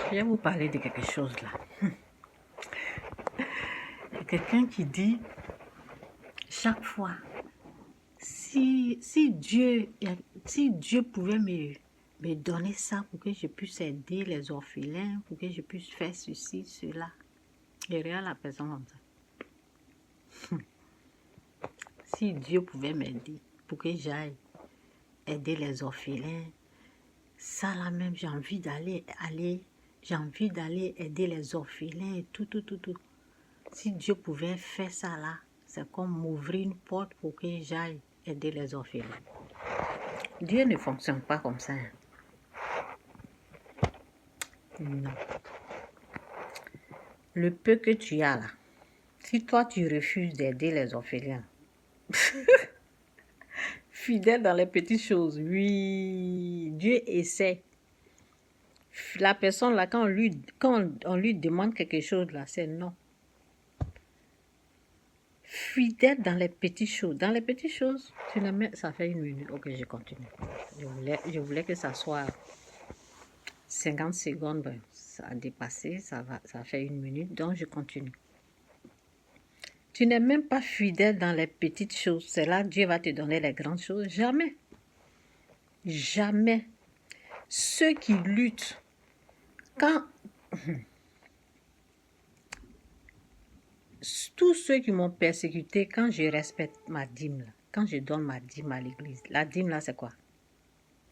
Je vais vous parler de quelque chose là. Quelqu'un qui dit chaque fois, si Dieu pouvait me donner ça pour que je puisse aider les orphelins, pour que je puisse faire ceci, cela. Je regarde la personne comme ça. Si Dieu pouvait m'aider pour que j'aille aider les orphelins, ça là même, j'ai envie d'aller aider les orphelins et tout. Si Dieu pouvait faire ça là, c'est comme m'ouvrir une porte pour que j'aille aider les orphelins. Dieu ne fonctionne pas comme ça. Non. Le peu que tu as là, si toi tu refuses d'aider les orphelins, fidèle dans les petites choses, oui, Dieu essaie. La personne là, quand on lui demande quelque chose là, c'est non. Fidèle dans les petites choses. Dans les petites choses, tu le mets, ça fait 1 minute. Ok, je continue. Je voulais que ça soit 50 secondes. Ben, ça a dépassé, ça fait 1 minute, donc je continue. Tu n'es même pas fidèle dans les petites choses. C'est là que Dieu va te donner les grandes choses. Jamais. Jamais. Ceux qui luttent, quand... Tous ceux qui m'ont persécuté, quand je respecte ma dîme, là, quand je donne ma dîme à l'église, la dîme là, c'est quoi?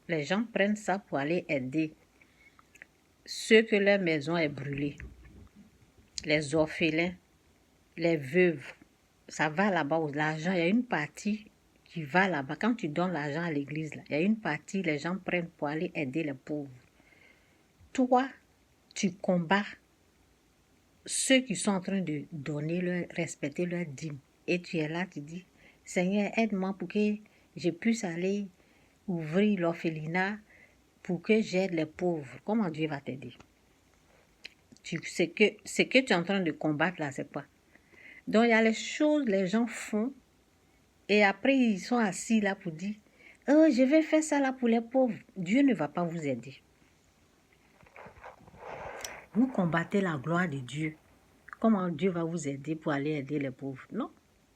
Les gens prennent ça pour aller aider ceux que leur maison est brûlée, les orphelins, les veuves. Ça va là-bas, l'argent, il y a une partie qui va là-bas. Quand tu donnes l'argent à l'église, il y a une partie, les gens prennent pour aller aider les pauvres. Toi, tu combats ceux qui sont en train de donner, respecter leur dîme. Et tu es là, tu dis, Seigneur, aide-moi pour que je puisse aller ouvrir l'orphelinat pour que j'aide les pauvres. Comment Dieu va t'aider? Ce que tu es en train de combattre là, c'est quoi? Donc, il y a les choses que les gens font et après, ils sont assis là pour dire, oh, je vais faire ça là pour les pauvres. Dieu ne va pas vous aider. Vous combattez la gloire de Dieu. Comment Dieu va vous aider pour aller aider les pauvres? Non.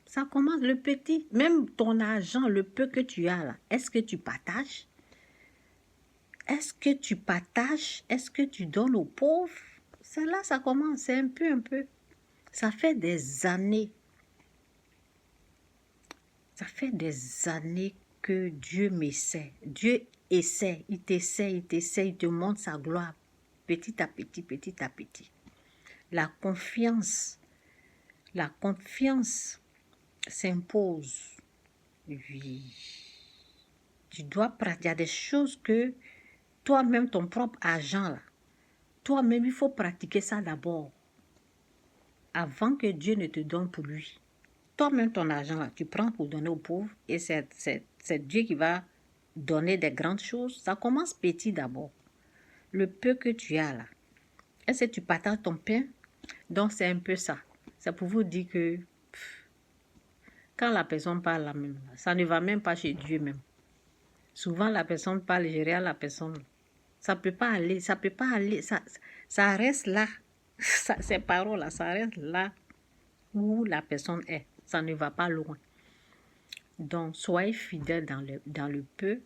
Ça commence le petit. Même ton argent, le peu que tu as là, est-ce que tu partages? Est-ce que tu partages? Est-ce que tu donnes aux pauvres? C'est là ça commence, c'est un peu. Ça fait des années. Ça fait des années que Dieu m'essaie. Dieu essaie, il t'essaie, il te montre sa gloire petit à petit. La confiance s'impose. Oui. Tu dois pratiquer. Il y a des choses que toi-même, ton propre argent, là, toi-même, il faut pratiquer ça d'abord. Avant que Dieu ne te donne pour lui. Toi-même, ton argent, là, tu prends pour donner aux pauvres et c'est Dieu qui va donner des grandes choses. Ça commence petit d'abord. Le peu que tu as là, est-ce que tu partages ton pain? Donc, c'est un peu ça. C'est pour vous dire que quand la personne parle là même, ça ne va même pas chez Dieu même. Souvent, la personne parle, je regarde la personne. Ça peut pas aller, ça reste là. Ces paroles-là, ça reste là où la personne est. Ça ne va pas loin. Donc, soyez fidèles dans le peu,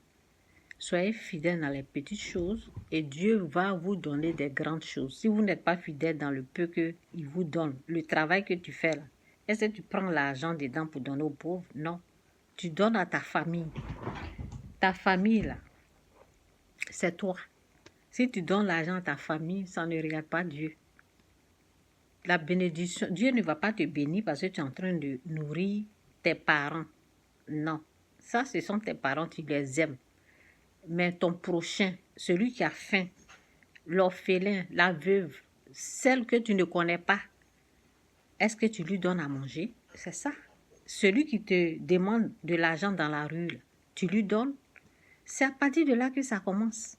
soyez fidèles dans les petites choses et Dieu va vous donner des grandes choses. Si vous n'êtes pas fidèle dans le peu qu'il vous donne, le travail que tu fais là, est-ce que tu prends l'argent dedans pour donner aux pauvres? Non. Tu donnes à ta famille. Ta famille là, c'est toi. Si tu donnes l'argent à ta famille, ça ne regarde pas Dieu. La bénédiction, Dieu ne va pas te bénir parce que tu es en train de nourrir tes parents. Non. Ça, ce sont tes parents, tu les aimes. Mais ton prochain, celui qui a faim, l'orphelin, la veuve, celle que tu ne connais pas, est-ce que tu lui donnes à manger? C'est ça. Celui qui te demande de l'argent dans la rue, tu lui donnes. C'est à partir de là que ça commence.